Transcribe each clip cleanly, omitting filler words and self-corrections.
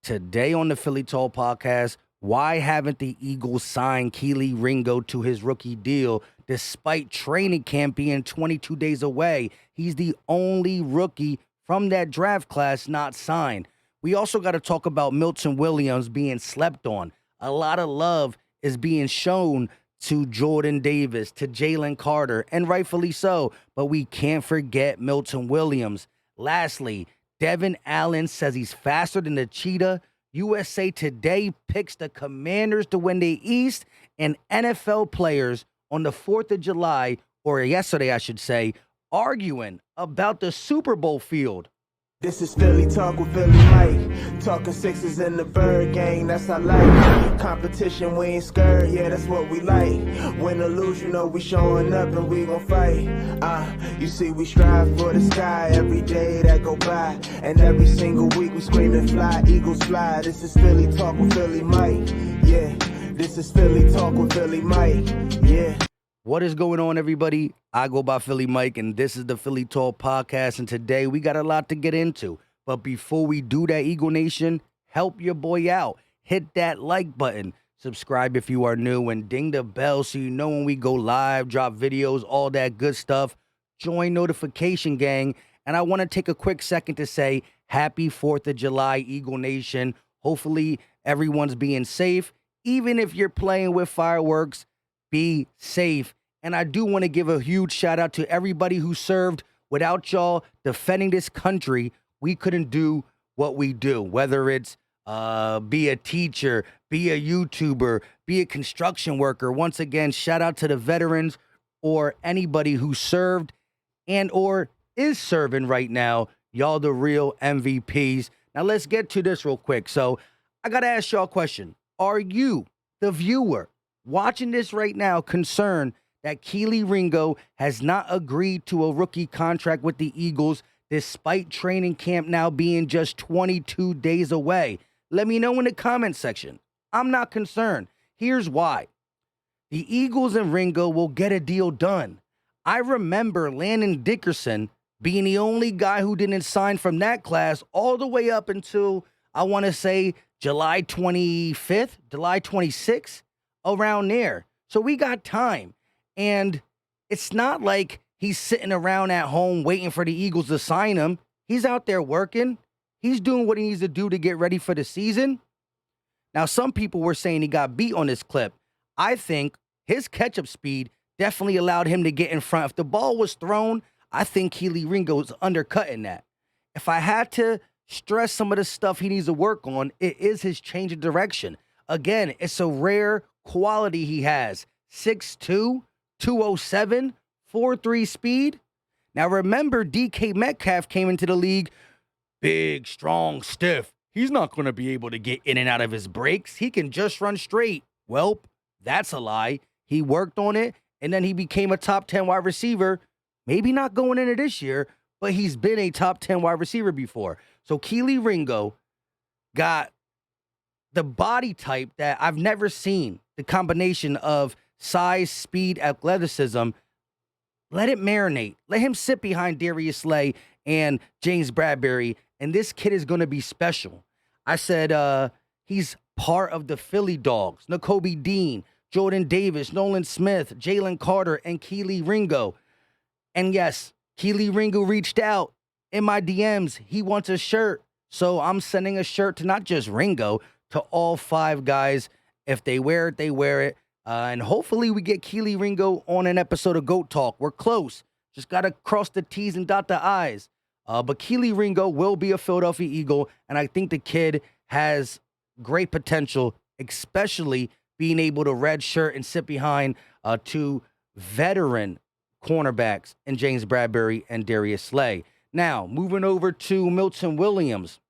Today on the Philly Tall Podcast, why haven't the Eagles signed Kelee Ringo to his rookie deal despite training camp being 22 days away? He's the only rookie from that draft class not signed. We also got to talk about Milton Williams being slept on. A lot of love is being shown to Jordan Davis, to Jalen Carter, and rightfully so, but we can't forget Milton Williams. Lastly, Devon Allen says he's faster than the cheetah. USA Today picks the Commanders to win the East, and NFL players on the 4th of July, or yesterday I should say, arguing about the Super Bowl field. This is Philly Talk with Philly Mike. Talking Sixers in the Bird Gang, that's I like. Competition, we ain't scared, yeah, that's what we like. Win or lose, you know we showing up and we gon' fight. You see we strive for the sky every day that go by. And every single week we screaming fly, Eagles fly. This is Philly Talk with Philly Mike, yeah. This is Philly Talk with Philly Mike, yeah. What is going on, everybody? I go by Philly Mike, and this is the Philly Tall Podcast, and today we got a lot to get into. But before we do that, Eagle Nation, help your boy out. Hit that like button. Subscribe if you are new, and ding the bell so you know when we go live, drop videos, all that good stuff. Join Notification Gang. And I want to take a quick second to say happy 4th of July, Eagle Nation. Hopefully everyone's being safe. Even if you're playing with fireworks, be safe. And I do want to give a huge shout out to everybody who served. Without y'all defending this country, we couldn't do what we do. Whether it's be a teacher, be a YouTuber, be a construction worker. Once again, shout out to the veterans or anybody who served and or is serving right now. Y'all the real MVPs. Now let's get to this real quick. So I got to ask y'all a question. Are you, the viewer, watching this right now, concerned that Kelee Ringo has not agreed to a rookie contract with the Eagles despite training camp now being just 22 days away? Let me know in the comment section. I'm not concerned. Here's why. The Eagles and Ringo will get a deal done. I remember Landon Dickerson being the only guy who didn't sign from that class all the way up until, I want to say, July 25th, July 26th, around there. So we got time. And it's not like he's sitting around at home waiting for the Eagles to sign him. He's out there working. He's doing what he needs to do to get ready for the season. Now, some people were saying he got beat on this clip. I think his catch-up speed definitely allowed him to get in front. If the ball was thrown, I think Kelee Ringo is undercutting that. If I had to stress some of the stuff he needs to work on, it is his change of direction. Again, it's a rare quality he has. 6'2", 207, 4.3 speed. Now remember, DK Metcalf came into the league big, strong, stiff. He's not going to be able to get in and out of his breaks. He can just run straight. Well, that's a lie. He worked on it, and then he became a top 10 wide receiver. Maybe not going into this year, but he's been a top 10 wide receiver before. So Kelee Ringo got the body type that I've never seen. The combination of size, speed, athleticism. Let it marinate. Let him sit behind Darius Slay and James Bradbury, and this kid is going to be special. I said he's part of the Philly Dogs. Nakobe Dean, Jordan Davis, Nolan Smith, Jalen Carter, and Kelee Ringo. And yes, Kelee Ringo reached out in my DMs. He wants a shirt. So I'm sending a shirt to not just Ringo, to all 5 guys. If they wear it, they wear it. And hopefully we get Kelee Ringo on an episode of GOAT Talk. We're close. Just got to cross the T's and dot the I's. But Kelee Ringo will be a Philadelphia Eagle, and I think the kid has great potential, especially being able to redshirt and sit behind 2 veteran cornerbacks in James Bradbury and Darius Slay. Now, moving over to Milton Williams.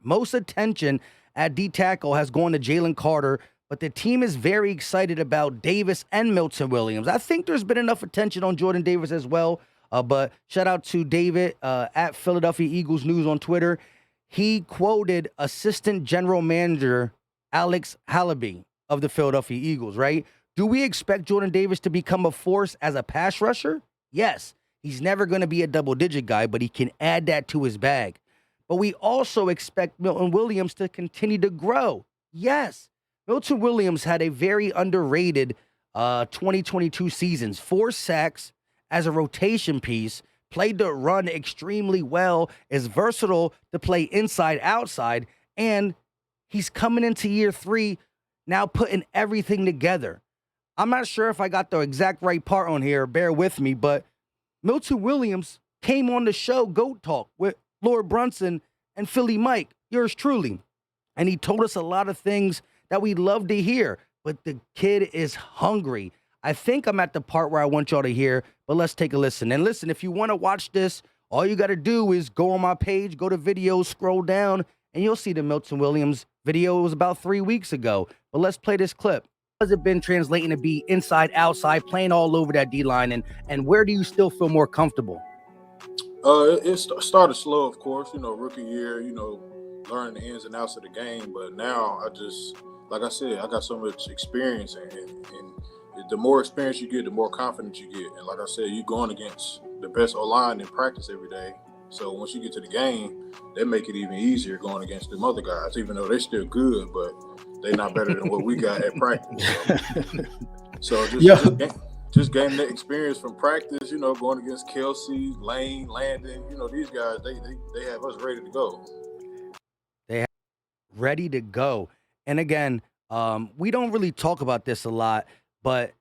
Most attention at D-tackle has gone to Jalen Carter, but the team is very excited about Davis and Milton Williams. I think there's been enough attention on Jordan Davis as well, but shout out to David at Philadelphia Eagles News on Twitter. He quoted Assistant General Manager Alex Halaby of the Philadelphia Eagles, right? Do we expect Jordan Davis to become a force as a pass rusher? Yes. He's never going to be a double-digit guy, but he can add that to his bag. but we also expect Milton Williams to continue to grow. Yes, Milton Williams had a very underrated 2022 seasons, 4 sacks as a rotation piece, played the run extremely well, is versatile to play inside, outside, and he's coming into year 3 now putting everything together. I'm not sure if I got the exact right part on here, bear with me, but Milton Williams came on the show Goat Talk with Lord Brunson and Philly Mike, yours truly, and he told us a lot of things that we love to hear, but the kid is hungry. I think I'm at the part where I want y'all to hear, but let's take a listen. And listen, if you want to watch this, all you got to do is go on my page, go to videos, scroll down, and you'll see the Milton Williams video. It was about 3 weeks ago. But let's play this clip. How has it been translating to be inside, outside, playing all over that D-line, and where do you still feel more comfortable? It started slow, of course, rookie year, learning the ins and outs of the game. But now like I said, I got so much experience, and the more experience you get, the more confidence you get. And like I said, you're going against the best O-line in practice every day. So once you get to the game, they make it even easier going against them other guys, even though they're still good, but they're not better than what we got at practice. So just gain that experience from practice, going against Kelsey, Lane, Landon, these guys, they have us ready to go. They have ready to go. And again, we don't really talk about this a lot, but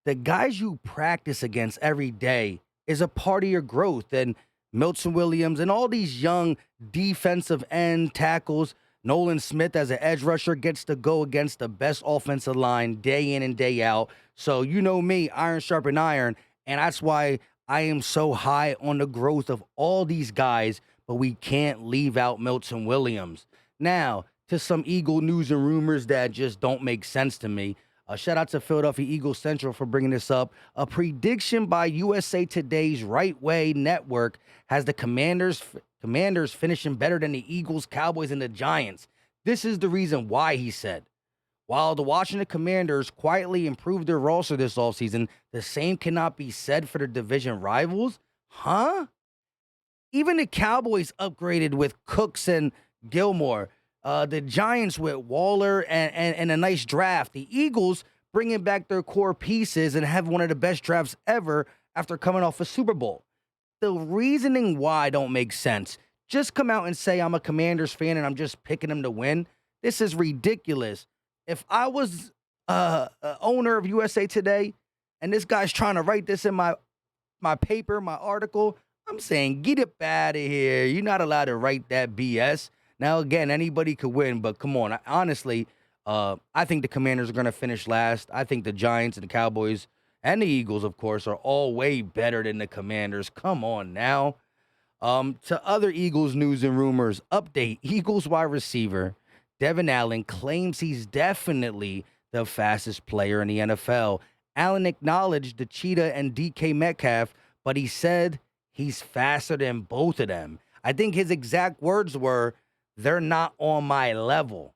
the guys you practice against every day is a part of your growth. And Milton Williams and all these young defensive end tackles, Nolan Smith as an edge rusher gets to go against the best offensive line day in and day out. So you know me, iron sharpen iron, and that's why I am so high on the growth of all these guys, but we can't leave out Milton Williams. Now, to some Eagle news and rumors that just don't make sense to me. Shout out to Philadelphia Eagles Central for bringing this up. A prediction by USA Today's Right Way Network has the Commanders finishing better than the Eagles, Cowboys, and the Giants. This is the reason why, he said. While the Washington Commanders quietly improved their roster this offseason, the same cannot be said for their division rivals. Huh? Even the Cowboys upgraded with Cooks and Gilmore. The Giants with Waller and a nice draft. The Eagles bringing back their core pieces and have one of the best drafts ever after coming off a Super Bowl. The reasoning why don't make sense. Just come out and say I'm a Commanders fan and I'm just picking them to win. This is ridiculous. If I was owner of USA Today and this guy's trying to write this in my paper, my article, I'm saying get it out of here. You're not allowed to write that BS. Now, again, anybody could win, but come on. Honestly, I think the Commanders are going to finish last. I think the Giants and the Cowboys and the Eagles, of course, are all way better than the Commanders. Come on now. To other Eagles news and rumors, update. Eagles wide receiver Devon Allen claims he's definitely the fastest player in the NFL. Allen acknowledged the Cheetah and DK Metcalf, but he said he's faster than both of them. I think his exact words were, they're not on my level,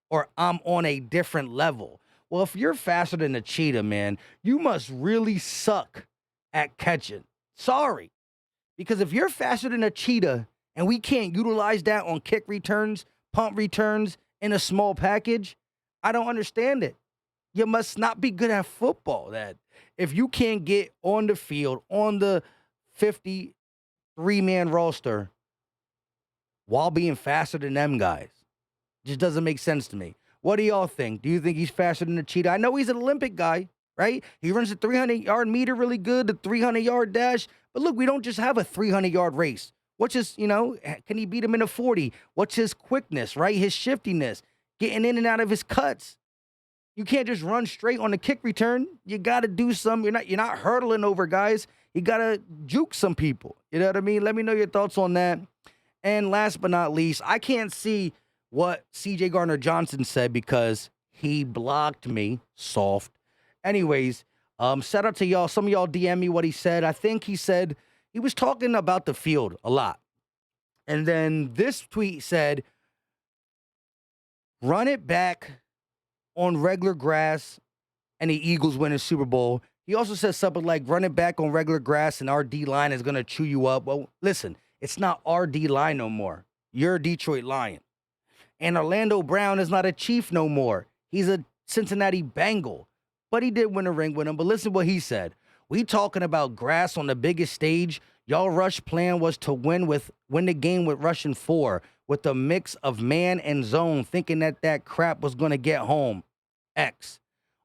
or I'm on a different level. Well, if you're faster than a Cheetah, man, you must really suck at catching. Sorry. Because if you're faster than a Cheetah and we can't utilize that on kick returns, punt returns in a small package, I don't understand it. You must not be good at football. That if you can't get on the field on the 53-man roster while being faster than them guys, just doesn't make sense to me. What do y'all think? Do you think he's faster than the Cheetah? I know he's an Olympic guy, right? He runs the 300-yard meter really good, the 300-yard dash. But look, we don't just have a 300-yard race. What's his, can he beat him in a 40? What's his quickness, right? His shiftiness, getting in and out of his cuts. You can't just run straight on the kick return. You got to do some. You're not hurdling over guys. You got to juke some people. You know what I mean? Let me know your thoughts on that. And last but not least, I can't see what C.J. Gardner-Johnson said because he blocked me soft. Anyways, shout out to y'all. Some of y'all DM me what he said. I think he said he was talking about the field a lot. And then this tweet said, run it back on regular grass and the Eagles win a Super Bowl. He also said something like, run it back on regular grass and our D-line is going to chew you up. Well, listen, it's not our D-line no more. you're a Detroit Lion. And Orlando Brown is not a Chief no more. He's a Cincinnati Bengal. But he did win a ring with him. But listen what he said. We talking about grass on the biggest stage. Y'all rush plan was to win the game with rushing 4 with a mix of man and zone, thinking that crap was going to get home. X.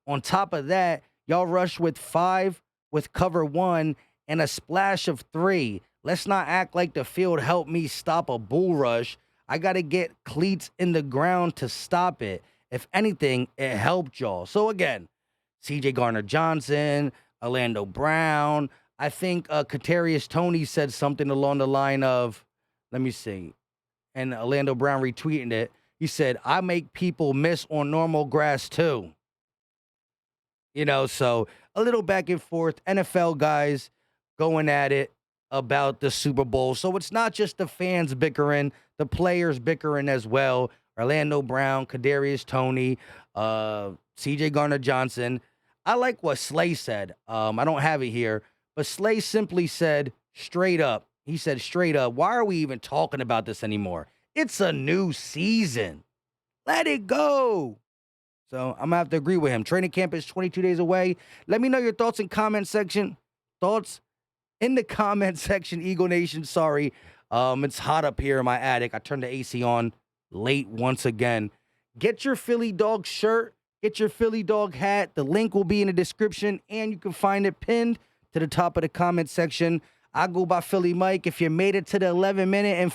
On top of that, y'all rush with 5 with cover 1 and a splash of 3. Let's not act like the field helped me stop a bull rush. I got to get cleats in the ground to stop it. If anything, it helped y'all. So again, C.J. Gardner-Johnson, Orlando Brown. I think Kadarius Toney said something along the line of, let me see, and Orlando Brown retweeting it. He said, I make people miss on normal grass too. You know, so a little back and forth. NFL guys going at it about the Super Bowl. So it's not just the fans bickering, the players bickering as well. Orlando Brown, Kadarius Toney, C.J. Gardner-Johnson. I like what Slay said. I don't have it here, but Slay simply said straight up. He said straight up, why are we even talking about this anymore? It's a new season. Let it go. So I'm going to have to agree with him. Training camp is 22 days away. Let me know your thoughts in comment section. Thoughts in the comment section, Eagle Nation. Sorry. It's hot up here in my attic. I turned the AC on late once again. Get your Philly Dog shirt. Get your Philly Dog hat. The link will be in the description, and you can find it pinned to the top of the comment section. I go by Philly Mike. If you made it to the 11-minute and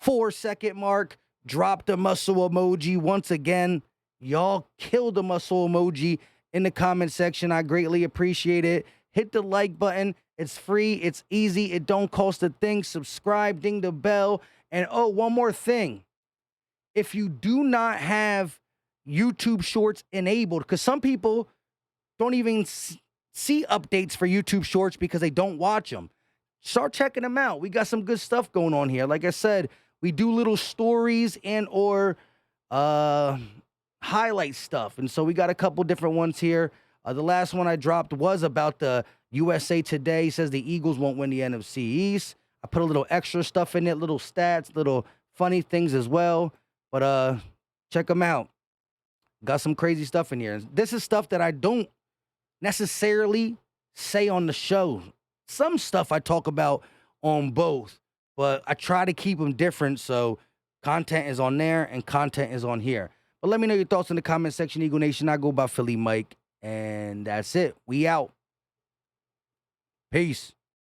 44-second mark, drop the muscle emoji. Once again, y'all kill the muscle emoji in the comment section. I greatly appreciate it. Hit the like button. It's free. It's easy. It don't cost a thing. Subscribe, ding the bell. And oh, one more thing. If you do not have YouTube Shorts enabled, because some people don't even see updates for YouTube Shorts because they don't watch them, start checking them out. We got some good stuff going on here. Like I said, we do little stories and or highlight stuff. And so we got a couple different ones here. The last one I dropped was about the USA Today. Says the Eagles won't win the NFC East. I put a little extra stuff in it, little stats, little funny things as well. But check them out. Got some crazy stuff in here. This is stuff that I don't necessarily say on the show. Some stuff I talk about on both, but I try to keep them different. So content is on there and content is on here. But let me know your thoughts in the comment section, Eagle Nation. I go by Philly Mike, and that's it. We out. Peace.